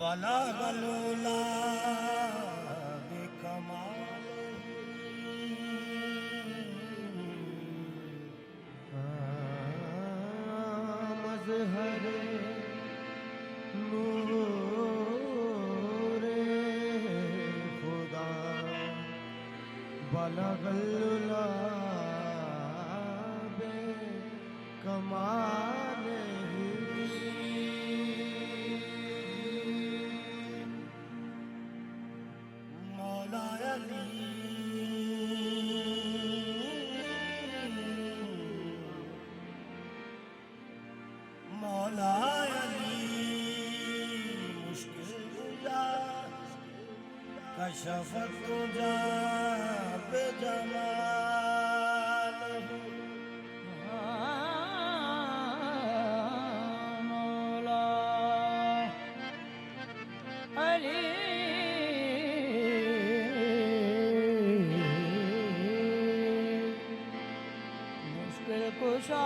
बलगलुला बिकमाल मजहर नूरे खुदा बलगलुला बिकमाल मौला अली मुश्किल गुजार कशफत तुझा बेजमाल मौला अली मुश्किल कुशा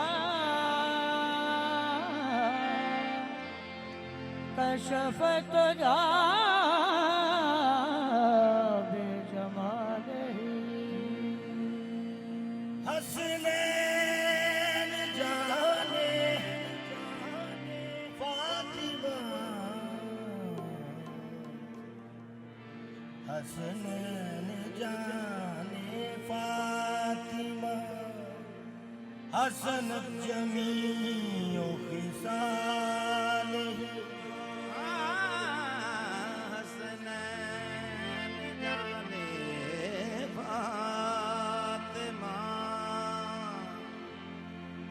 कशफत जा बेजमाल हसनैन जाने फातिमा हसनैन जाने फातिमा हसन जमीओ खिसाल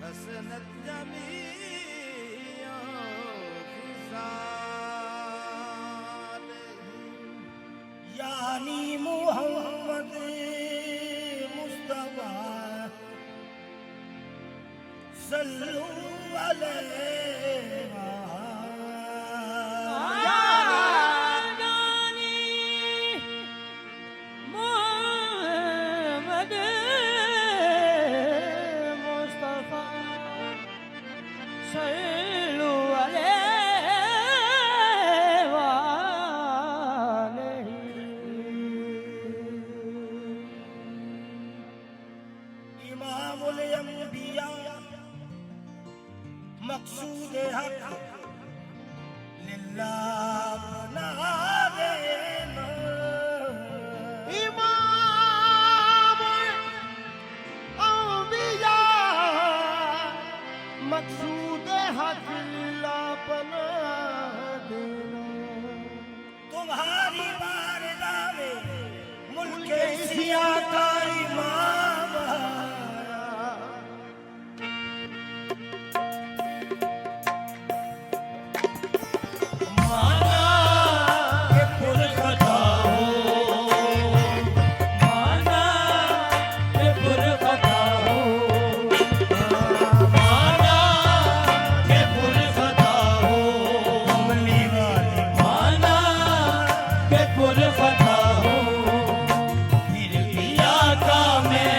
हसनत जमीओ खिसाल यानी मुहम्मद मुस्तफा सल्लु अलैहि इमामुल अंबिया मकसूद हक लिल्लाह बना देना इमामुल अंबिया मकसूद हक लिल्लाह बना देना तुम्हारी बारगाह में मुल्क एशिया का इमाम फिर पिया का मैं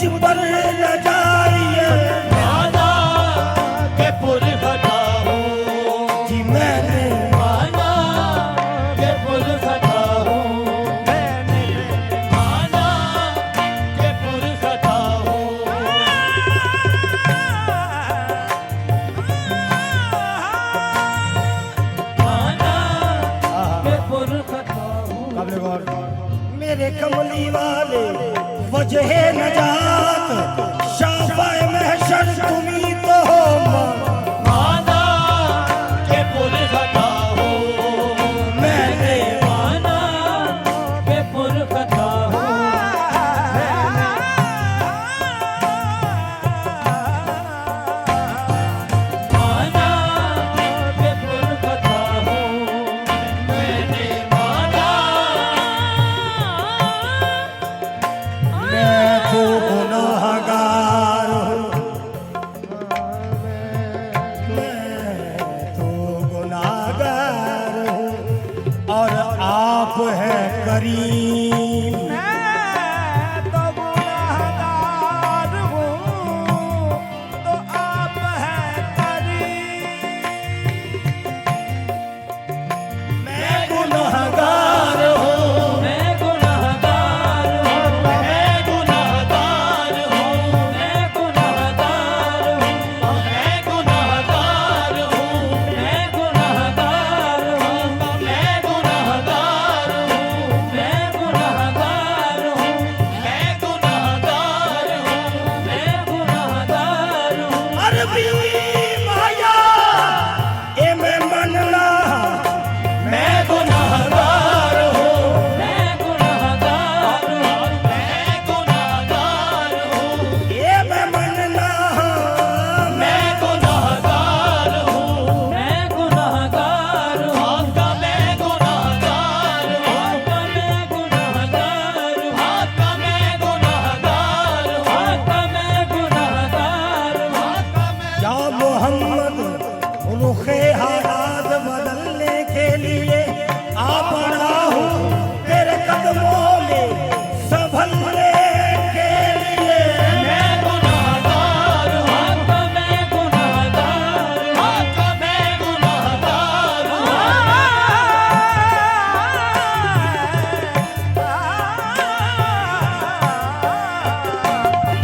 मुझ पर न जाइए माना के पुर खता हूँ जी मैंने माना के पुर खता हूँ मैंने माना के पुर खता हूँ माना के पुर खता हूँ मेरे कमली वाले वजह नजात शाफाए महशर तुम्ही तो हो माना के पुर खता हूँ मैंने माना के पुर खता हूँ माना के पुर खता हूँ मैंने माना मैं तो गुनाहगार हूँ मैं तो गुनाहगार हूँ और आप हैं करीम मैं तो गुनाहगार हूँ तो आप हैं करीम मैं गुनाहगार हूँ मैं गुनाहगार हूँ मैं गुनाहगार हूँ मैं गुनाहगार हूँ मैं गुनाहगार हूँ मैं गुनाहगार हूँ मैं गुनाहगार हूँ मैं गुनाहगार हूँ मैं गुनाहगार हूँ मैं गुनाहगार हूँ अरबी माया ए मैं मनला मैं गुनाहगार हूँ मैं गुनाहगार हूँ मैं गुनाहगार हूँ ए मैं मनला मैं गुनाहगार हूँ मैं गुनाहगार हूँ आका मैं गुनाहगार हूँ आका मैं गुनाहगार हूँ आका मैं गुनाहगार हूँ आका मैं गुनाहगार हूँ आका मैं या मोहम्मद रुखे हालात बदलने के लिए आ पड़ा हूँ तेरे कदमों में संभलने के लिए मैं गुनाहगार हूँ आका मैं गुनाहगार हूँ आका मैं गुनाहगार हूँ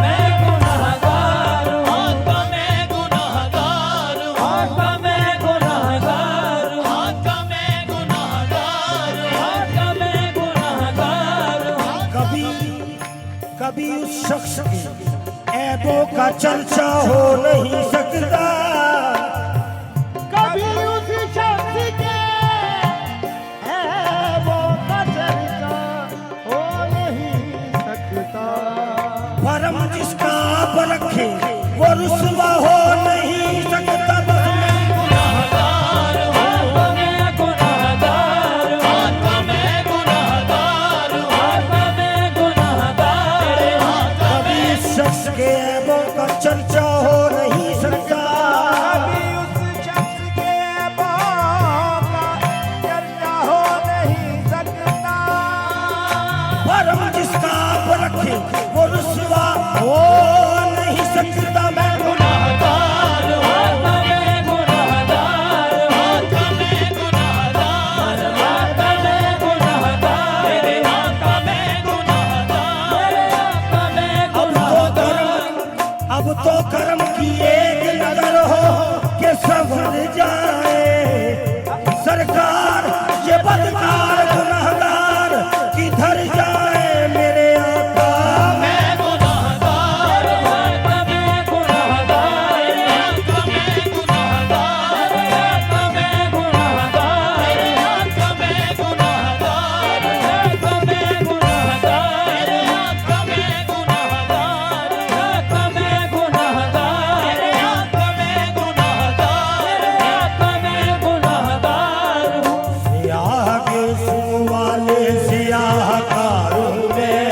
मैं गुनाहगार हूँ आका मैं गुनाहगार हूँ आका मैं गुनाहगार हूँ आका मैं गुनाहगार हूँ आका मैं गुनाहगार हूँ कभी कभी उस शख्स के ऐबों का चर्चा हो नहीं सकता कभी उस शख्स के ऐबों का चर्चा हो नहीं सकता भरम जिसका आप रखे वो रुस्वा हो नहीं सकता बस मैं गुनाहगार हूँ आका मैं गुनाहगार हूँ आका मैं गुनाहगार हूँ आका मैं गुनाहगार हूँ कभी इस शख्स के ऐबों का चर्चा हो नहीं सकता कभी उस शख्स के ऐबों का चर्चा हो नहीं सकता भरम जिसका आप रखे वो रुस्वा हो नहीं सकता मैं गुनाहगार हूँ आका मैं गुनाहगार हूँ आका मैं गुनाहगार हूँ आका मैं गुनाहगार मेरे आका मैं गुनाहगार मेरे आका मैं गुनाहगार अब तो कर्म की एक नजर हो कि संभल जाए सरकार ये बदकार गुनाहगार किधर जाए मेरे आका मैं गुनाहगार हूँ आका मैं गुनाहगार मेरे आका मैं गुनाहगार मेरे आका मैं गुनाहगार मेरे आका मैं गुनाहगार मेरे आका मैं गुनाहगार मेरे आका मैं गुनाहगार मेरे आका मैं गुनाहगार मेरे आका मैं गुनाहगार मेरे आका मैं गुनाहगार हूँ सियाह के सुन वाले सियाहकारों में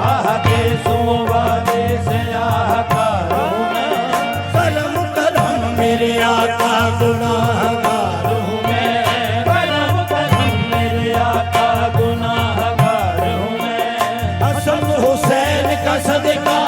आके सुवादे से आकारों में करम करम मेरे आका गुनाहगारों मैं करम करम मेरे आका गुनाहगार हूँ मैं हसन हुसैन का सदका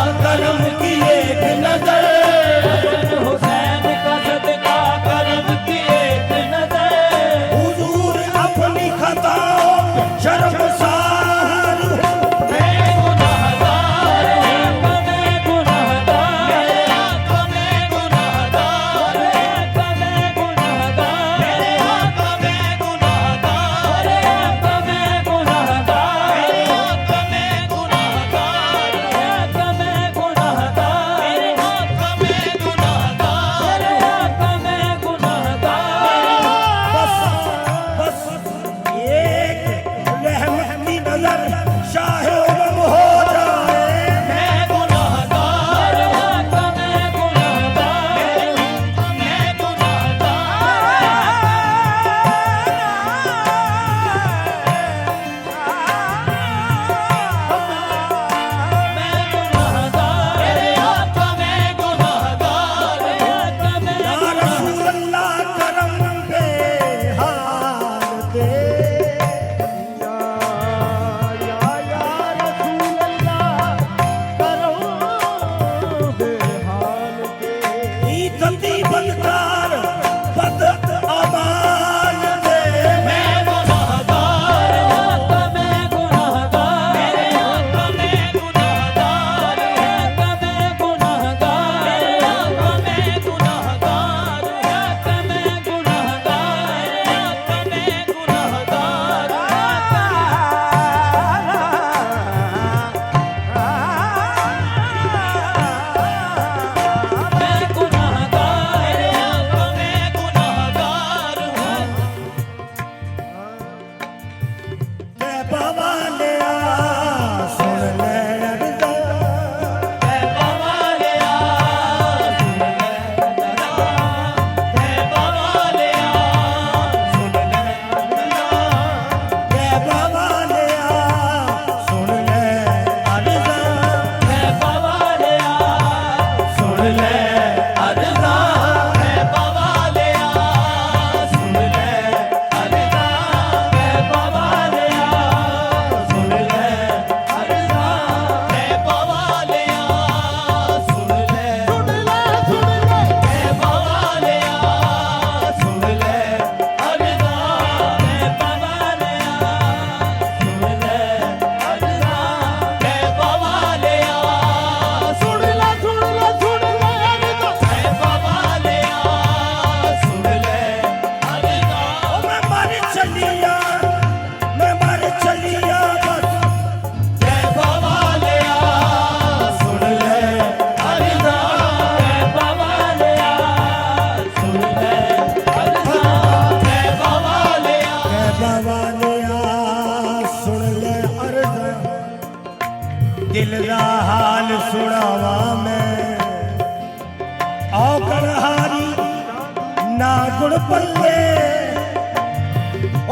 गुण पल्ले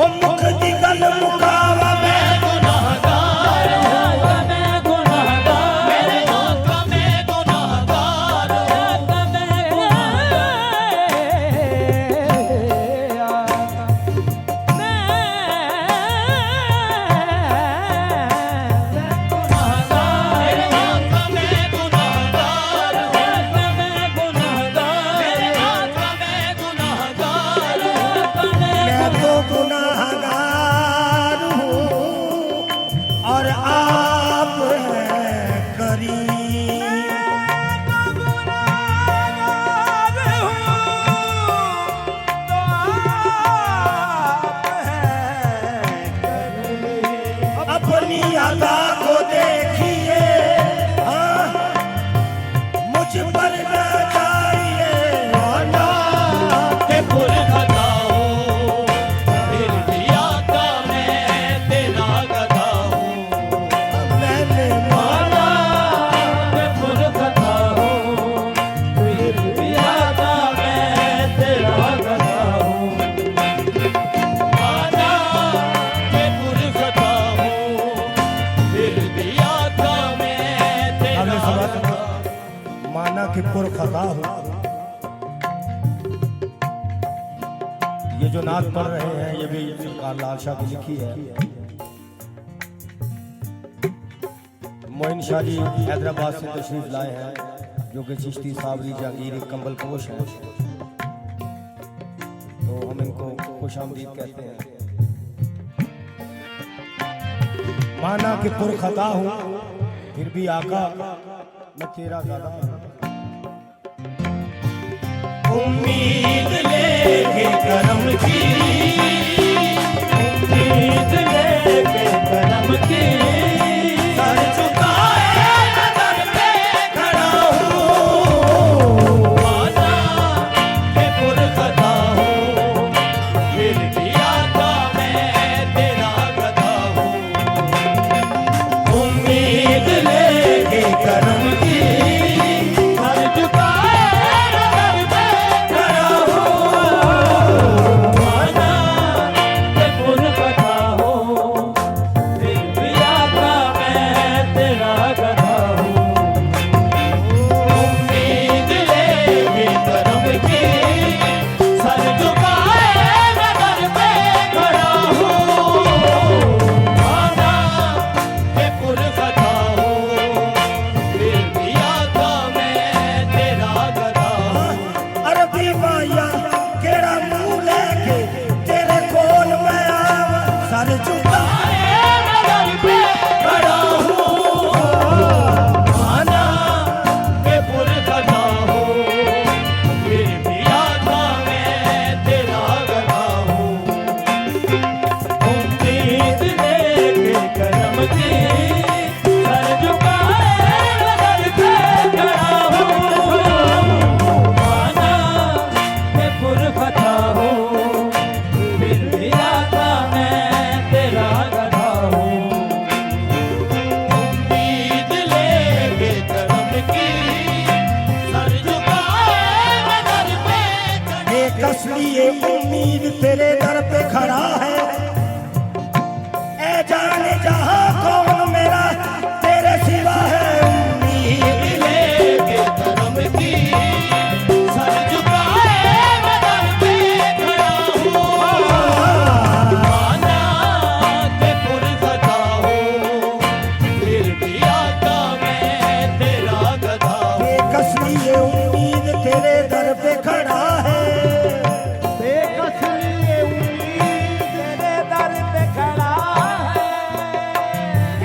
ओ मुख दी गल मुकावा मैं गुनाहगार हूँ मैं गुनाहगार मेरे आका मैं गुनाहगार आका मैं मैं तो गुनाहगार हूँ और आप हैं करीम अपनी अदा को देखिए हाँ, मुझ पर न जाइए आना के पुर खता हूँ फिर भी आका मैं तेरा गधा हूँ मैंने माना के पुर खता हूँ फिर भी आका मैं तेरा गधा हूँ आना के पुर खता हूँ फिर भी आका मैं तेरा हमने सुना गधा हूँ माना कि पुर खता हूँ। ये जो नात पढ़ रहे हैं ये भी सरकार लाल शाह की लिखी है। मोइन शाह जी हैदराबाद से तशरीफ लाए हैं जो कि चिश्ती सावरी जहांगीर कंबल पोश हैं, तो हम इनको खुश आमदीद कहते हैं। माना कि पुर खता हूँ फिर भी आका मैं तेरा गधा हूँ। उम्मीद लेके करम की उम्मीद लेके करम की सर झुकाए नजर पे खड़ा हूँ। आना के पुर खता हूँ फिर भी आका मैं तेरा गधा हूँ उम्मीद लेके करम की सर झुकाए नजर पे खड़ा हूँ। आना के पुर खता हूँ फिर भी आका मैं तेरा गधा हूँ उम्मीद लेके करम की सर झुकाए नजर पे खड़ा हूँ आना के पुर खता हूँ फिर भी आका मैं तेरा गधा हूँ अरबी माया केड़ा मुंह लेके तेरे कोल मैं आवा सर झुकाए नजर पे खड़ा हूँ आना के पुर खता हूँ फिर भी आका मैं तेरा गधा हूँ उम्मीद लेके करम की सर झुकाए नजर पे खड़ा हूँ आना के पुर खता हूँ फिर भी आका मैं तेरा गधा हूँ उम्मीद लेके करम की सर झुकाए नजर पे एक असली ये उम्मीद तेरे दर पे खड़ा है। ए जाने जहां कौन मेरा तेरे सिवा है उम्मीद लेके करम की सर झुकाए नजर पे खड़ा हूँ आना के पुर खता हूँ फिर भी आका मैं तेरा गधा हूँ एक असली ये उम्मीद तेरे दर पे खड़ा है। एक असली ये उम्मीद तेरे दर पे खड़ा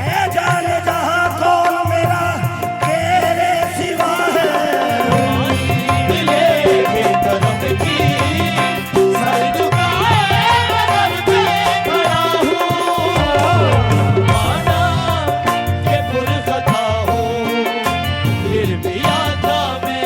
ए जाने जहां कौन मेरा तेरे सिवा है। लेके करम की सर झुकाए नजर पे खड़ा हूँ आना के पुर खता हूँ फिर भी आका मैं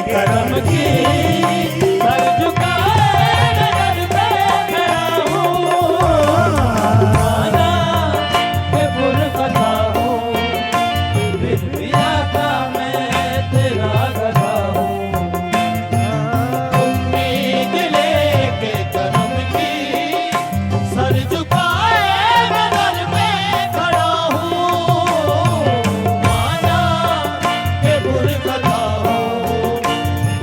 करम की सर झुकाए नजर पे खड़ा हूँ माना के पुरखता हूँ फिर भी आता मैं तेरा गधा हूँ उम्मीद लेके करम की सर झुकाए नजर पे खड़ा हूँ माना के पुरखता हूँ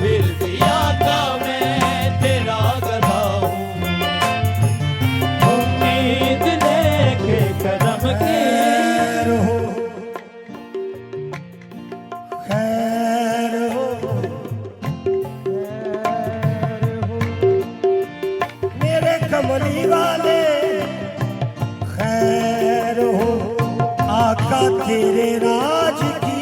फिर भी आता मैं तेरा गधा हूँ उम्मीद लेके कदम की खैर हो मेरे कमली वाले खैर हो आका तेरे राज की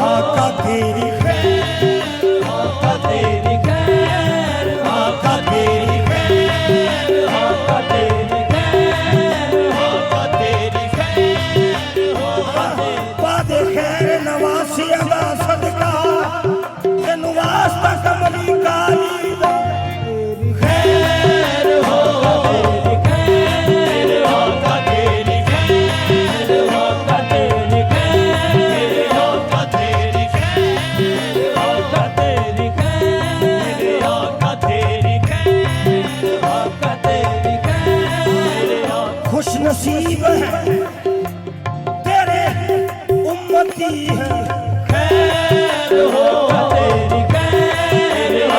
आका तेरी आका तेरी वादे खैर नवासी अदा सदका तेनु वास्ता कमली काली दा खैर हो खुश नसीब है तेरे उम्मती है खैर हो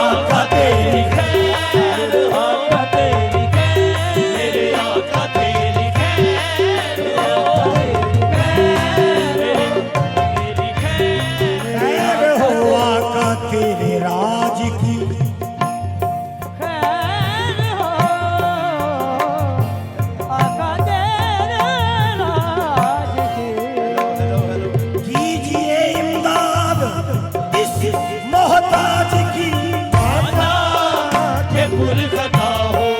आका तेरी खैर हो आका तेरे राज की कीजिए इमदाद इस मोहताज की के पुरखता हूँ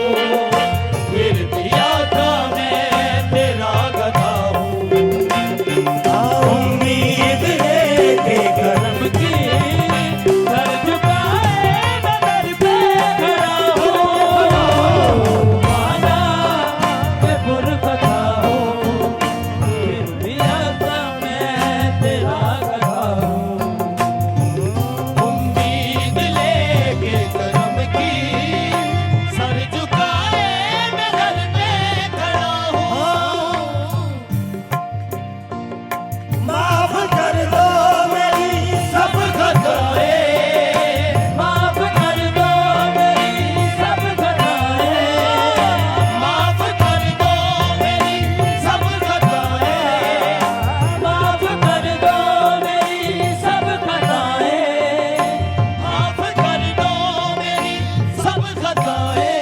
फिर भी आता मैं तेरा गधा हूँ उम्मीद लेके करम की सर झुकाए नजर पे खड़ा हूँ माना के पुरखता हूँ फिर भी आता मैं तेरा गधा हूँ उम्मीद लेके करम की सर झुकाए नजर पे खड़ा हूँ माफ कर दो मेरी सब खताएं माफ कर दो मेरी सब खताएं माफ कर दो मेरी सब खताएं माफ कर दो मेरी सब खताएं माफ कर दो मेरी सब खताएं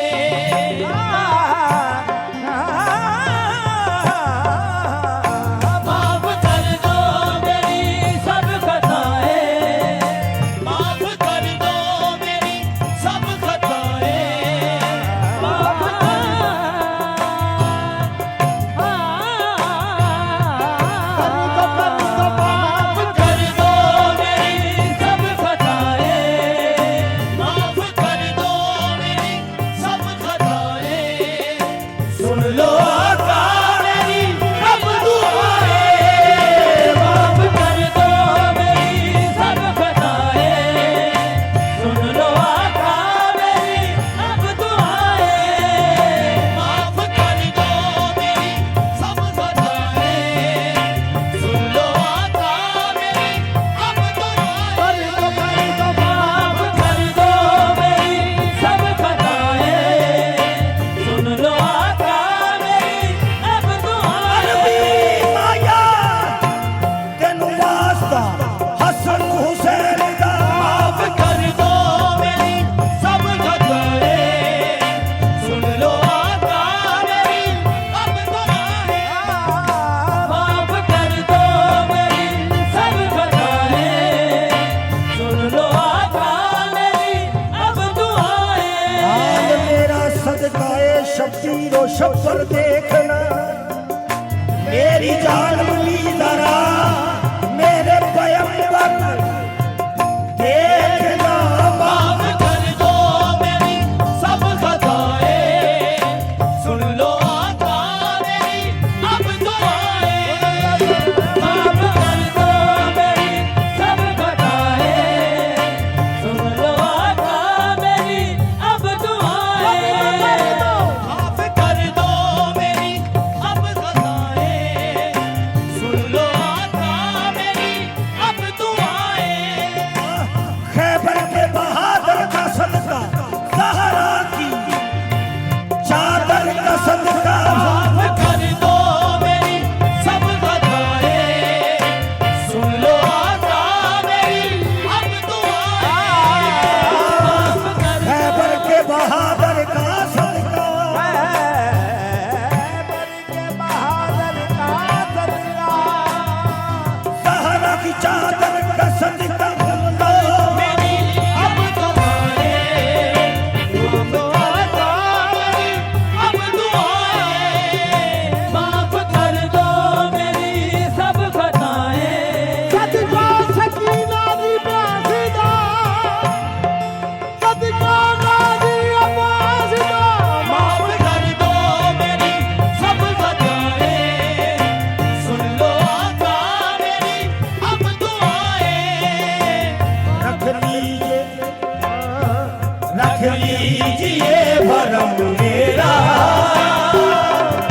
माफ कर दो मेरी सब खताएं माफ कर दो मेरी सब खताएं माफ कर दो मेरी सब खताएं माफ कर दो मेरी शक्कर देखना मेरी जान मिली जरा मेरे पैगंबर देखना माफ कर दो मेरी सब खताएं, सुन लो आका मेरी अब दुआएं। माफ कर दो मेरी सब खताएं, सुन लो आका मेरी अब दुआएं। माफ कर दो मेरी अब खताएं, सुन लो आका मेरी अब दुआएं। खैबर के बहादुर का सदका सहारा की चादर का सदका माफ कर दो मेरी सब खताएं, सुन लो आका मेरी अब दुआएं। माफ कर खैबर के बहादुर का सदका सहारा की चादर का सदका मेरी अब दुआएं, सुन लो आका मेरी अब दुआएं। माफ कर दो मेरी सब खताएं, सदका सकीना दी बासिदा सदका गाजी अब्बासिदा माफ कर दो मेरी सब खताएं, सुन लो आका मेरी अब दुआएं। रख लीजिए भरम मेरा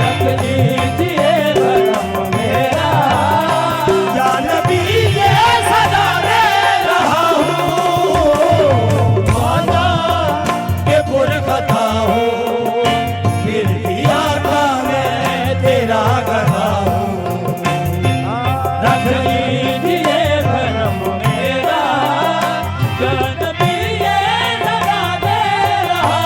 रख लीजिए भरम मेरा, या नबी ये सदा दे रहा हूँ वादा के पुरखता हूँ फिर भी आका मैं तेरा गधा हूँ रख लीजिए भरम मेरा, जन भी ये सदा दे रहा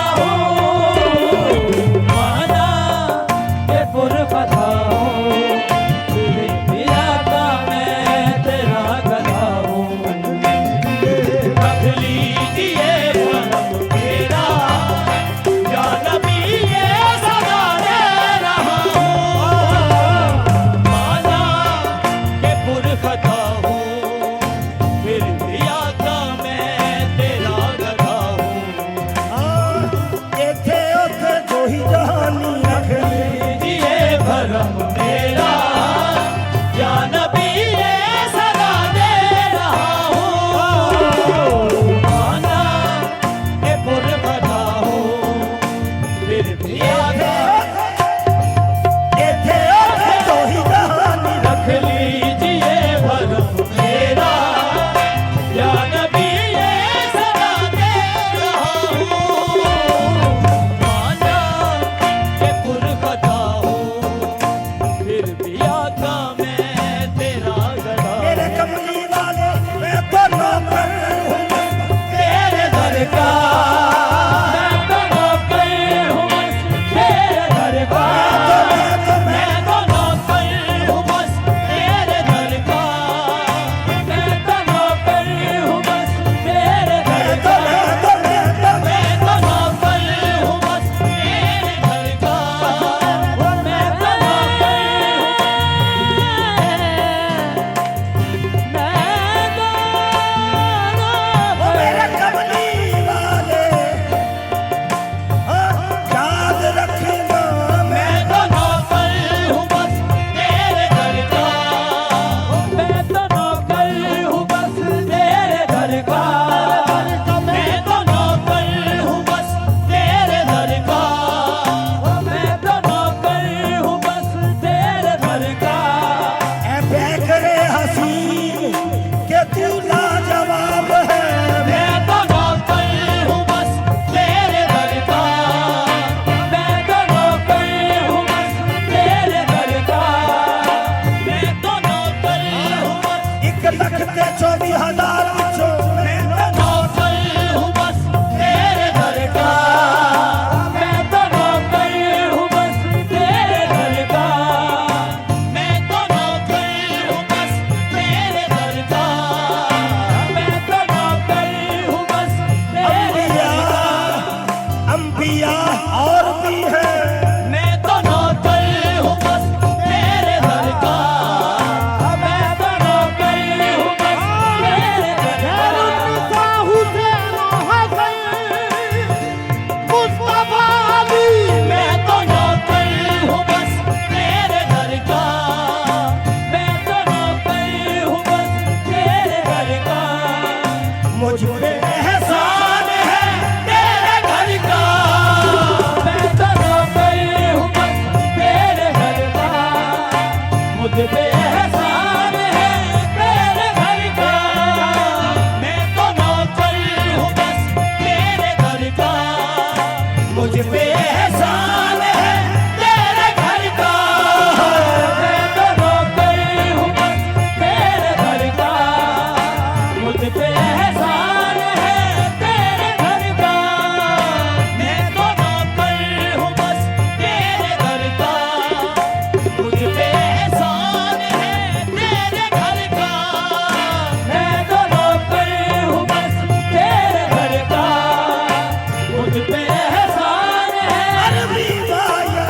पे एहसान है। अरबी बाया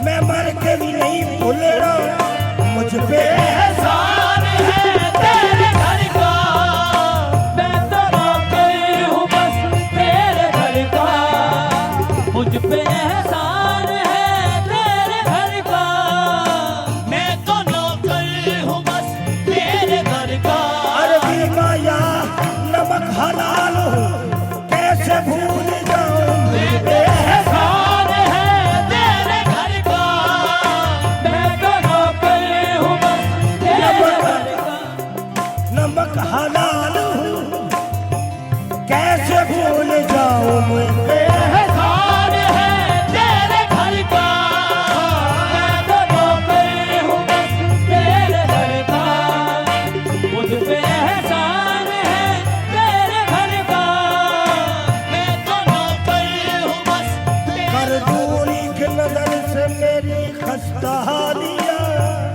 मैं मर के भी नहीं भूल रहा, मुझ पे एहसान है तेरे घर का, मैं तो नौकर हूँ बस तेरे घर का। मुझ पे एहसान है तेरे घर का, मैं तो नौकर हूँ बस तेरे घर का। अरबी बाया नमक हलाल हूँ कैसे भूल जाऊं, मुझ पे एहसान है तेरे घर का, मैं तो नौकर हूँ बस तेरे घर का। नमक हलाल हूँ कैसे भूल जाऊं, मुझ पे एहसान है तेरे घर का, मैं तो नौकर हूँ बस तेरे घर का। मुझ पे एहसान है तेरे घर का, मैं तो नौकर हूँ बस कर तेरे। दूरी की नजर से मेरी खस्ता हालिया,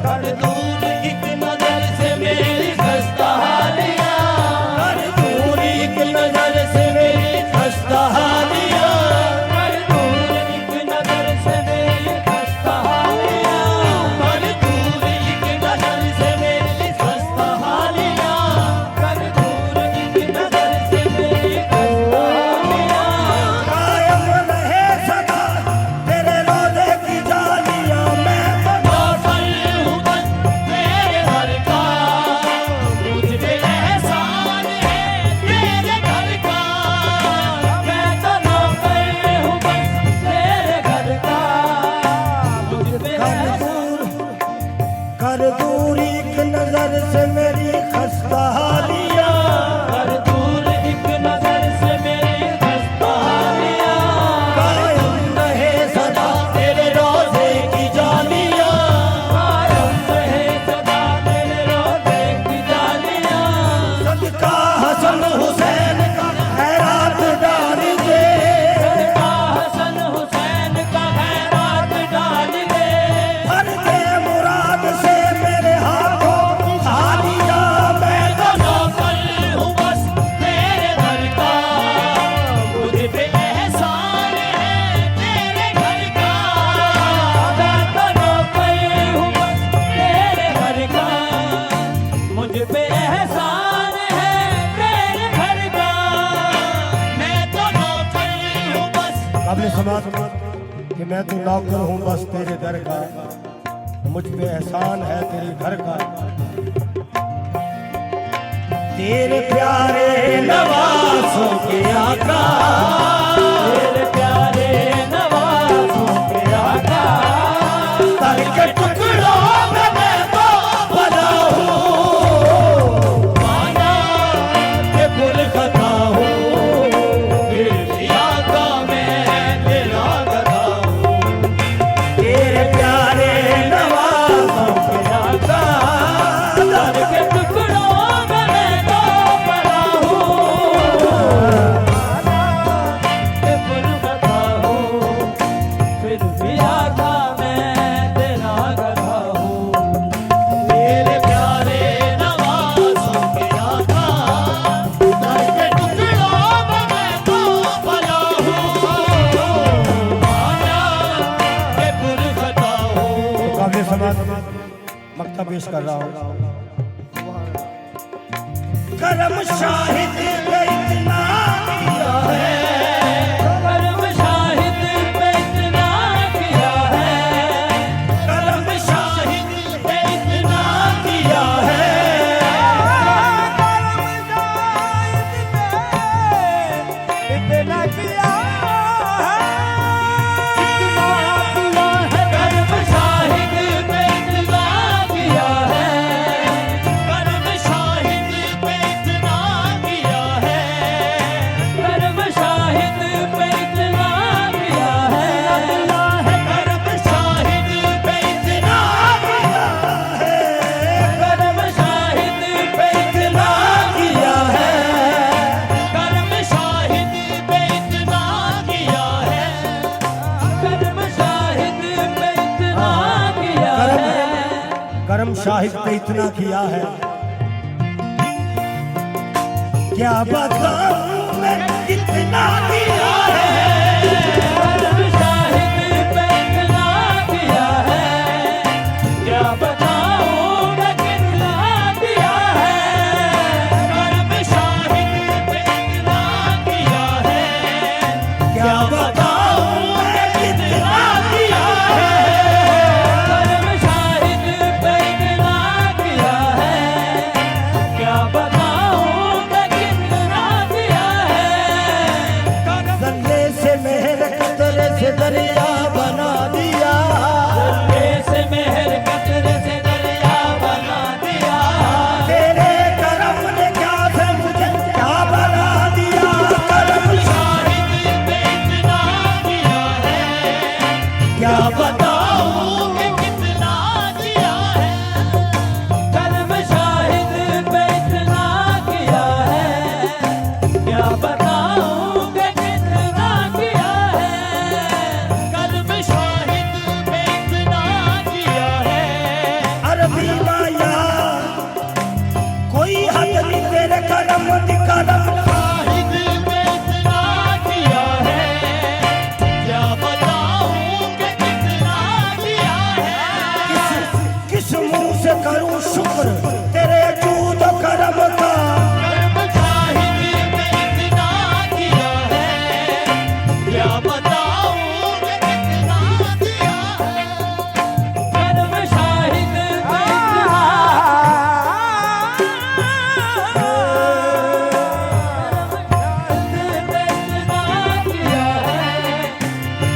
कर दूर एक नजर से मेरी खस्ता हालिया, कर दूरी की नजर से मेरी खस्ता हालिया, कर दूर एक नजर से मेरी खस्ता हालिया, कर दूर एक नजर से मेरी खस्ता हालिया, कर दूर एक नजर से मेरी खस्ता हालिया। कायम रहे सदा तेरे रोज़े की जालियां, मैं नौकर हूँ बस तेरे घर का, मुझ पे एहसान है तेरे घर का, मैं तो नौकर हूँ बस तेरे घर का। मुझ पे कर दूरी की नजर से मेरी खस्ता हालिया, कर दूर एक नजर से मेरी खस्ता हालिया, कायम रहे सदा तेरे रोज़े की जालियां, कायम रहे सदा तेरे रोज़े की जालियां। सदका हसन हुसैन का खैरात डाल दे, सदका हसन हुसैन का खैरात डाल दे, हर दे मुराद से मेरे हाथों की थालियां, मैं तो नौकर हूँ बस तेरे घर का। मुझ पे एहसान है तेरे घर का, मैं तो नौकर हूँ बस तेरे घर का। मुझ पे एहसान है तेरे घर का, मैं तो नौकर हूँ बस। काबिल समात कि मैं तो नौकर हूँ बस तेरे दर का, मुझ पे एहसान है तेरे घर का। तेरे प्यारे नवाज़ों के आका, तेरे प्यारे नवाज़ों के आका, तर के टुकड़ों में मैं तो बना हूँ, माना के पुल खता हूँ, फिर भी आका मैं तेरा गधा हूँ। तेरे प्यारे नवाज़ों के आका, तर के टुकड़ों में मैं तो बना हूँ, माना के पुल खता हूँ, फिर भी आका मैं तेरा गधा हूँ। तेरे प्यारे नवाज़ों के आका, तर के टुकड़ों में मैं तो बना हूँ, माना के पुल खता हूँ। काबिल समात मक्ता पेश कर रहा हूँ। करम शाहिद पे इतना किया है, करम शाहिद पे इतना किया है, करम शाहिद पे इतना किया है, इतना किया करम शाहिद पे इतना किया है, करम शाहिद पे इतना किया है, करम शाहिद पे इतना किया है, करम शाहिद पे इतना किया है, करम शाहिद पे इतना किया है, करम शाहिद पे इतना किया है, करम शाहिद पे इतना किया है। करम शाहिद पे इतना किया है। क्या बताऊं मैं कितना किया है, क्या बताऊं मैं कितना किया है। कर्म शाहिद पे इतना किया है, क्या बताऊं मैं कितना किया है। जल्ले से मेहर कतरे से दरिया बना दिया, जल्ले से मेहर कतरे से दरिया बना दिया। तेरे करम ने क्या से मुझे क्या बना दिया। करम शाहिद पे इतना किया है, क्या बताऊं कि कितना किया है। कर्म शाहिद पे इतना किया है, क्या बताऊं कि कितना किया है। कर्म शाहिद पे इतना किया है। अरबी माया कोई हद नहीं तेरे करम दी करम। शाहिद पे इतना किया है, क्या बताऊं कि कितना किया है। किस मुंह से करूं शुक्र तेरे जूद करम का। कर्म शाहिद पे इतना किया है, क्या बताऊं कि कितना किया है। कर्म शाहिद पे इतना किया है,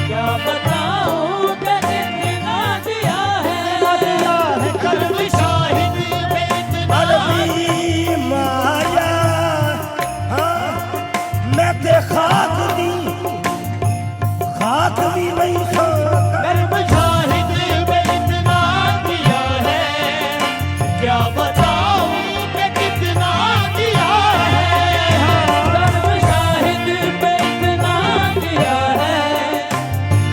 क्या बताऊं कि कितना किया है। कर्म शाहिद पे इतना अरबी माया हाँ, मैं ते खाक दी खाक भी नहीं खाता। कर्म शाहिद पे इतना किया है, क्या बताऊं कि कितना किया है। कर्म शाहिद पे इतना किया है,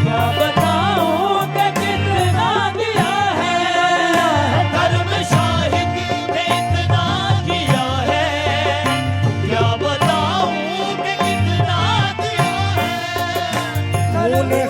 क्या बताऊं कि कितना किया है। कर्म शाहिद पे इतना किया है, क्या बताऊं कि कितना किया है। तूने